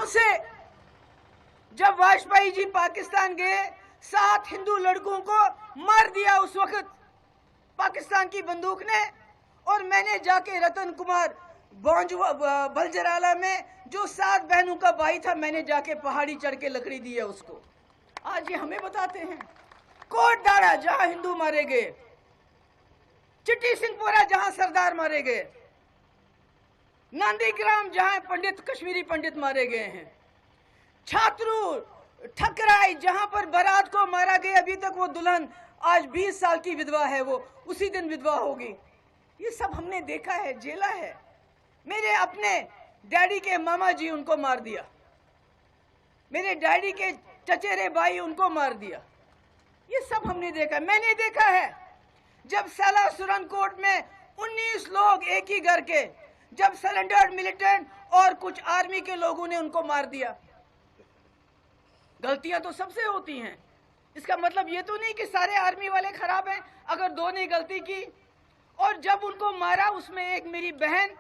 से जब वाजपेयी जी पाकिस्तान गए 7 हिंदू लड़कों को मार दिया उस वक्त पाकिस्तान की बंदूक ने, और मैंने जाके रतन कुमार बलजराला में जो 7 बहनों का भाई था, मैंने जाके पहाड़ी चढ़ के लकड़ी दी है उसको। आज ये हमें बताते हैं। कोटडाड़ा जहां हिंदू मारे गए, चिट्टी सिंहपुरा जहां सरदार मारे गए, नंदीग्राम जहां पंडित कश्मीरी पंडित मारे गए हैं, छात्रू ठकराई जहां पर बारात को मारा गया, अभी तक वो दुल्हन आज 20 साल की विधवा है, वो उसी दिन विधवा होगी। ये सब हमने देखा है, झेला है। मेरे अपने डैडी के मामा जी उनको मार दिया, मेरे डैडी के चचेरे भाई उनको मार दिया। ये सब हमने देखा। मैंने देखा है जब साला सुरनकोट में 19 लोग एक ही घर के, जब सरेंडर्ड मिलिटेंट और कुछ आर्मी के लोगों ने उनको मार दिया। गलतियां तो सबसे होती हैं, इसका मतलब ये तो नहीं कि सारे आर्मी वाले खराब हैं अगर 2 ने गलती की। और जब उनको मारा, उसमें एक मेरी बहन,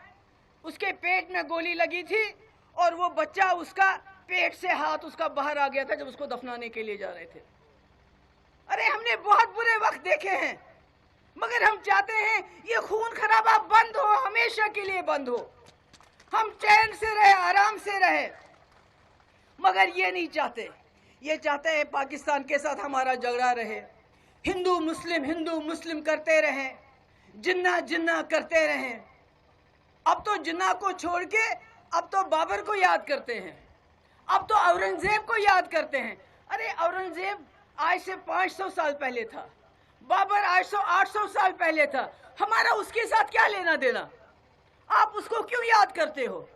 उसके पेट में गोली लगी थी और वो बच्चा उसका पेट से हाथ उसका बाहर आ गया था जब उसको दफनाने के लिए जा रहे थे। अरे हमने बहुत बुरे वक्त देखे हैं, मगर हम चाहते हैं ये खून खराबा बंद हो, हमेशा के लिए बंद हो, हम चैन से रहे, आराम से रहे। मगर ये नहीं चाहते, ये चाहते हैं पाकिस्तान के साथ हमारा झगड़ा रहे, हिंदू मुस्लिम करते रहें, जिन्ना जिन्ना करते रहें। अब तो जिन्ना को छोड़ के अब तो बाबर को याद करते हैं, अब तो औरंगजेब को याद करते हैं। अरे औरंगजेब आज से 500 साल पहले था, बाबर 800 साल पहले था, हमारा उसके साथ क्या लेना देना? आप उसको क्यों याद करते हो?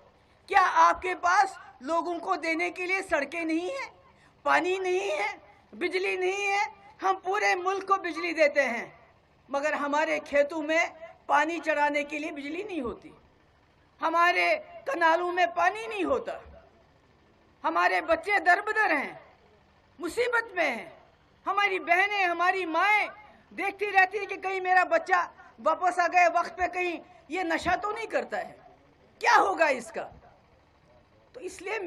क्या आपके पास लोगों को देने के लिए सड़कें नहीं है, पानी नहीं है, बिजली नहीं है? हम पूरे मुल्क को बिजली देते हैं, मगर हमारे खेतों में पानी चढ़ाने के लिए बिजली नहीं होती, हमारे कनालों में पानी नहीं होता, हमारे बच्चे दरबदर हैं, मुसीबत में हैं, हमारी बहनें, हमारी माएँ देखती रहती है कि कहीं मेरा बच्चा वापस आ गए वक्त पे, कहीं ये नशा तो नहीं करता है, क्या होगा इसका? तो इसलिए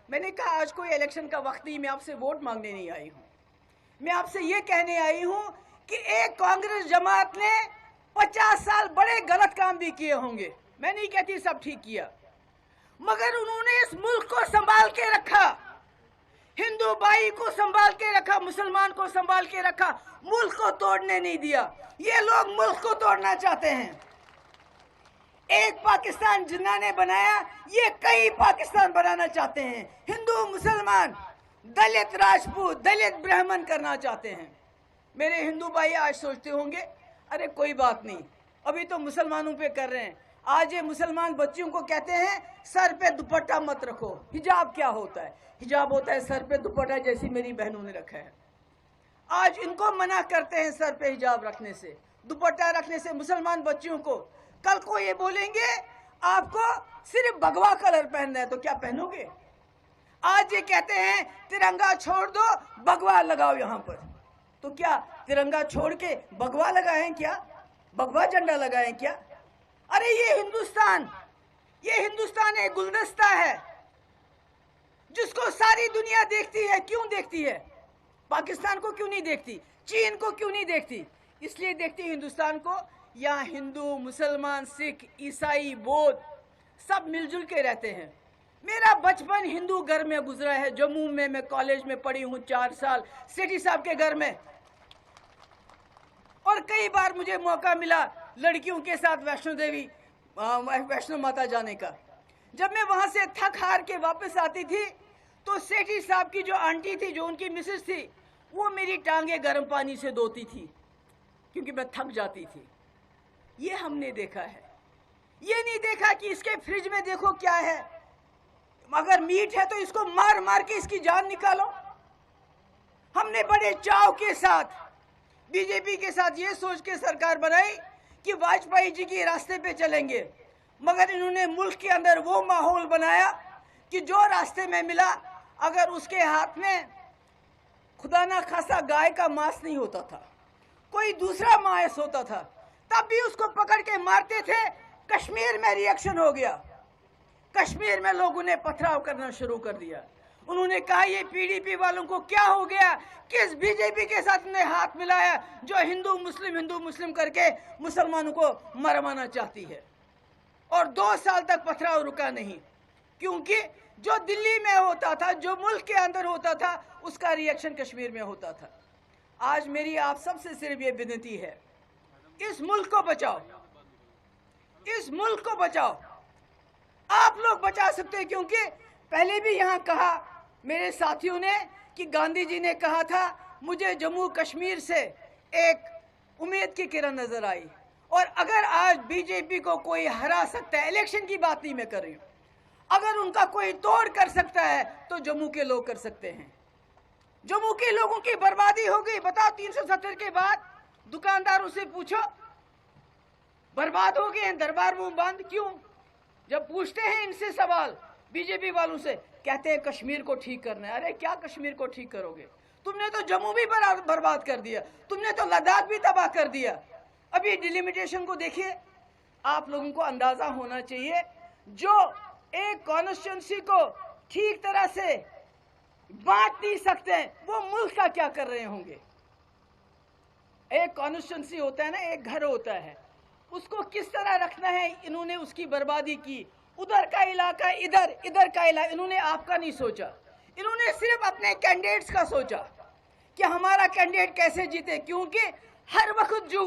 मैंने कहा आज कोई इलेक्शन का वक्त नहीं, मैं आपसे वोट मांगने नहीं आई हूँ, मैं आपसे ये कहने आई हूँ कि एक कांग्रेस जमात ने 50 साल बड़े गलत काम भी किए होंगे, मैं नहीं कहती सब ठीक किया, मगर उन्होंने इस मुल्क को संभाल के रखा, हिंदू भाई को संभाल के रखा, मुसलमान को संभाल के रखा, मुल्क को तोड़ने नहीं दिया। ये लोग मुल्क को तोड़ना चाहते हैं। एक पाकिस्तान जिन्ना ने बनाया, ये कई पाकिस्तान बनाना चाहते हैं, हिंदू मुसलमान, दलित राजपूत, दलित ब्राह्मण करना चाहते हैं। मेरे हिंदू भाई आज सोचते होंगे अरे कोई बात नहीं, अभी तो मुसलमानों पे कर रहे हैं। आज ये मुसलमान बच्चियों को कहते हैं सर पे दुपट्टा मत रखो। हिजाब क्या होता है? हिजाब होता है सर पे दुपट्टा, जैसी मेरी बहनों ने रखा है। आज इनको मना करते हैं सर पे हिजाब रखने से, दुपट्टा रखने से मुसलमान बच्चियों को। कल को ये बोलेंगे आपको सिर्फ भगवा कलर पहनना है, तो क्या पहनोगे? आज ये कहते हैं तिरंगा छोड़ दो, भगवा लगाओ यहाँ पर, तो क्या तिरंगा छोड़ के भगवा लगाएं क्या? भगवा झंडा लगाएं क्या? अरे ये हिंदुस्तान एक गुलदस्ता है जिसको सारी दुनिया देखती है। क्यों देखती है? पाकिस्तान को क्यों नहीं देखती? चीन को क्यों नहीं देखती? इसलिए देखती है हिंदुस्तान को। यहाँ हिंदू, मुसलमान, सिख, ईसाई, बौद्ध सब मिलजुल के रहते हैं। मेरा बचपन हिंदू घर में गुजरा है। जम्मू में मैं कॉलेज में पढ़ी हूँ 4 साल, सेठी साहब के घर में, और कई बार मुझे मौका मिला लड़कियों के साथ वैष्णो माता जाने का। जब मैं वहाँ से थक हार के वापस आती थी तो सेठी साहब की जो आंटी थी, जो उनकी मिसेस थी, वो मेरी टांगे गर्म पानी से धोती थी क्योंकि मैं थक जाती थी। ये हमने देखा है। ये नहीं देखा कि इसके फ्रिज में देखो क्या है, अगर मीट है तो इसको मार मार के इसकी जान निकालो। हमने बड़े चाव के साथ बीजेपी के साथ ये सोच के सरकार बनाई कि वाजपेयी जी के रास्ते पे चलेंगे, मगर इन्होंने मुल्क के अंदर वो माहौल बनाया कि जो रास्ते में मिला, अगर उसके हाथ में खुदा ना खासा गाय का मांस नहीं होता था, कोई दूसरा मांस होता था, तब भी उसको पकड़ के मारते थे। कश्मीर में रिएक्शन हो गया, कश्मीर में लोगों ने पथराव करना शुरू कर दिया। उन्होंने कहा ये पीडीपी वालों को क्या हो गया, किस बीजेपी के साथ ने हाथ मिलाया जो हिंदू मुस्लिम करके मुसलमानों को मरवाना चाहती है। और 2 साल तक पथराव रुका नहीं, क्योंकि जो दिल्ली में होता था, जो मुल्क के अंदर होता था, उसका रिएक्शन कश्मीर में होता था। आज मेरी आप सबसे सिर्फ ये विनती है, इस मुल्क को बचाओ, इस मुल्क को बचाओ। आप लोग बचा सकते हैं, क्योंकि पहले भी यहाँ कहा मेरे साथियों ने कि गांधी जी ने कहा था मुझे जम्मू कश्मीर से एक उम्मीद की किरण नजर आई। और अगर आज बीजेपी को कोई हरा सकता है, इलेक्शन की बात नहीं मैं कर रही हूं, अगर उनका कोई तोड़ कर सकता है तो जम्मू के लोग कर सकते हैं। जम्मू के लोगों की बर्बादी हो गई। बताओ 370 के बाद दुकानदारों से पूछो, बर्बाद हो गए हैं, दरबार मुंह बंद क्यों? जब पूछते हैं इनसे सवाल बीजेपी वालों से, कहते हैं कश्मीर को ठीक करना है। अरे क्या कश्मीर को ठीक करोगे? तुमने तो जम्मू भी बर्बाद कर दिया, तुमने तो लद्दाख भी तबाह कर दिया। अभी डिलिमिटेशन को देखिए, आप लोगों को अंदाजा होना चाहिए, जो एक कॉन्स्टिट्यूंसी को ठीक तरह से बांट नहीं सकते हैं, वो मुल्क का क्या कर रहे होंगे। एक कॉन्स्टिट्यूंसी होता है ना, एक घर होता है, उसको किस तरह रखना है, इन्होंने उसकी बर्बादी की। उधर का इलाका इधर, इधर का इलाका, इन्होंने आपका नहीं सोचा। इन्होंने सिर्फ अपने कैंडिडेट्स का सोचा कि हमारा कैंडिडेट कैसे जीते, क्योंकि हर वक्त जो